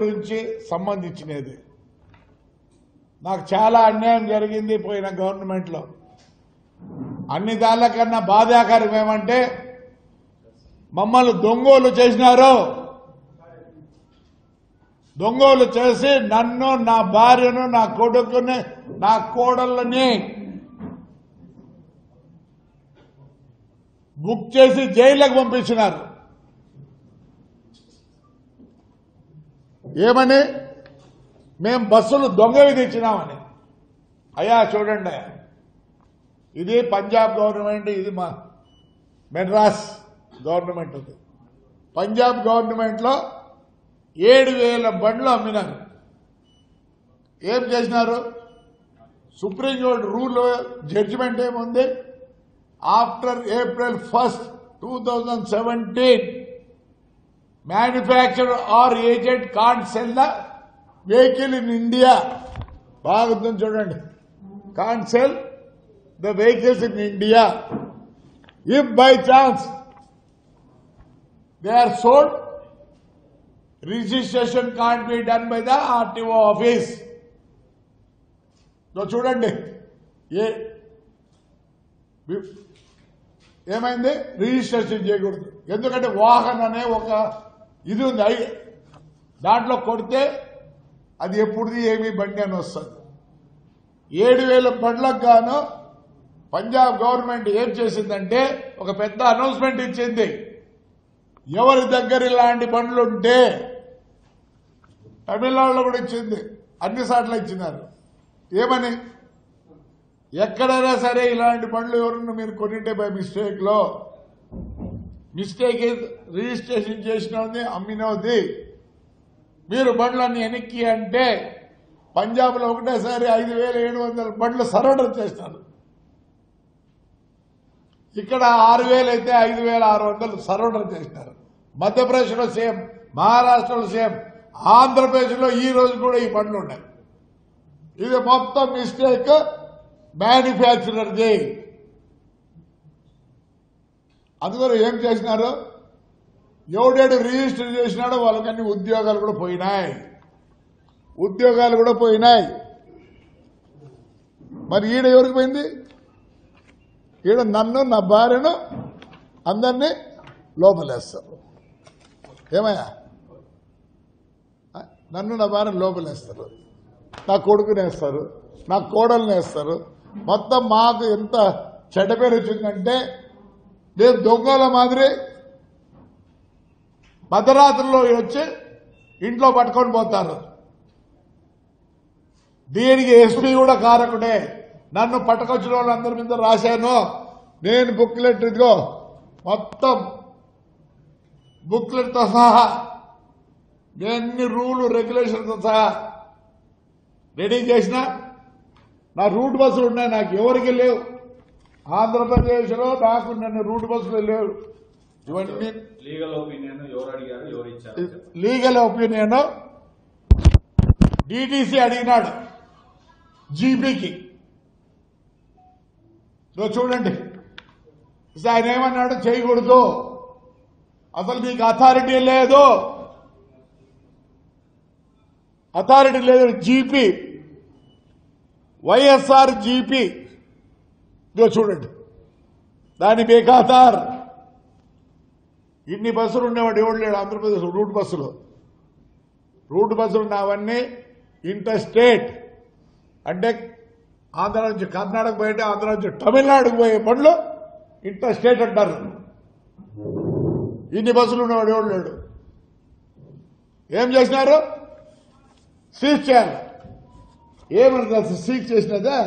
గురించి సంబంధించినది. నాకు చాలా అన్యాయం జరిగింది పోయిన గవర్నమెంట్లో. అన్ని దానికన్నా బాధాకరం ఏమంటే మమ్మల్ని దొంగోలు చేసినారు. దొంగోలు చేసి నన్ను, నా భార్యను, నా కొడుకుని, నా కోడళ్ళని బుక్ చేసి జైలుకు పంపించినారు. ఏమని? మేము బస్సులు దొంగవి తెచ్చినామని. అయ్యా చూడండి, ఇది పంజాబ్ గవర్నమెంట్, ఇది మా మెడ్రాస్ గవర్నమెంట్. ఉంది పంజాబ్ గవర్నమెంట్లో 7,000 బండ్లు అమ్మినారు. ఏం చేసినారు? సుప్రీంకోర్టు రూల్ జడ్జిమెంట్ ఏముంది? After April 1, 2017 manufacturer or agent can't sell the vehicle in India. బాగుందని చూడండి. Can't sell the vehicles in India. If by chance they are sold, registration can't be done by the RTO office. చూడండి ఏమైంది? Registration చేయకూడదు. ఎందుకంటే వాహన్ అనే ఒక ఇది ఉంది, దాంట్లో కొడితే అది ఎప్పుడుది ఏమి బండి అని వస్తుంది. 7,000 బండ్లకు గాను పంజాబ్ గవర్నమెంట్ ఏం చేసిందంటే ఒక పెద్ద అనౌన్స్మెంట్ ఇచ్చింది. ఎవరి దగ్గర ఇలాంటి బండ్లు ఉంటే, తమిళనాడులో కూడా ఇచ్చింది, అన్ని సార్లు ఇచ్చినారు. ఏమని? ఎక్కడైనా సరే ఇలాంటి బండ్లు ఎవరన్నా మీరు కొనింటే బై మిస్టేక్ రిజిస్ట్రేషన్ చేసినది, అమ్మినది, మీరు బండ్లన్నీ వెనక్కి అంటే పంజాబ్లో ఒకటేసారి 5,700 బండ్లు సరెండర్ చేసినారు. ఇక్కడ 6,000 అయితే 5,600 సరెండర్ చేసినారు. మధ్యప్రదేశ్లో సేమ్, మహారాష్ట్రలో సేమ్, ఆంధ్రప్రదేశ్లో ఈ రోజు కూడా ఈ బండ్లు ఉన్నాయి. ఇది మొత్తం మిస్టేక్ మ్యానుఫ్యాక్చరర్ది. అందుకని ఏం చేసినారు? ఎవడేడు రిజిస్టర్ చేసినాడో వాళ్ళకన్నీ ఉద్యోగాలు కూడా పోయినాయి. మరి ఈడ ఎవరికి పోయింది? ఈడ నన్ను, నా భార్యను, అందరినీ లోపలేస్తారు. ఏమయ్యా? నన్ను, నా భార్యను లోపలేస్తారు, నా కొడుకుని వేస్తారు, నా కోడల్ని వేస్తారు. మొత్తం మాకు ఎంత చెడ్డ పేరు వచ్చిందంటే మేము దొంగల మాదిరి మధ్యరాత్రిలో వచ్చి ఇంట్లో పట్టుకొని పోతారు. దీనికి ఎస్పీ కూడా కారకుడే. నన్ను పట్టుకొచ్చిన వాళ్ళందరి మీద రాశాను నేను బుక్లెట్, ఇదిగో మొత్తం బుక్లెట్తో సహా ఎన్ని రూలు రెగ్యులేషన్తో సహా రెడీ చేసిన. నా రూట్ బస్సులు ఉన్నాయి, నాకు ఎవరికి లేవు. ఆంధ్రప్రదేశ్లో నాకు నన్ను రూట్ బస్సులు లేవు. ఇవన్నీ లీగల్ ఒపీనియన్ డిటిసి అడిగినాడు జీపీకి. చూడండి, ఆయన ఏమన్నాడు? చేయకూడదు, అసలు నీకు అథారిటీ లేదు. జీపీ, వైఎస్ఆర్ జీపీ, చూడండి దాని బేఖాతార్. ఇన్ని బస్సులు ఉండేవాడు ఎవడు లేడు ఆంధ్రప్రదేశ్. రూట్ బస్సులు ఉన్నవన్నీ ఇంటర్ స్టేట్, అంటే ఆంధ్ర నుంచి కర్ణాటక పోయి, ఆంధ్ర నుంచి తమిళనాడుకు పోయే బండ్లు ఇంటర్ స్టేట్ అంటారు. ఇన్ని బస్సులు ఉన్నవాడు ఎవడు లేడు. ఏం చేసినారు? సీజ్ చేయాలి. ఏమన్నా సీజ్ చేసినదా?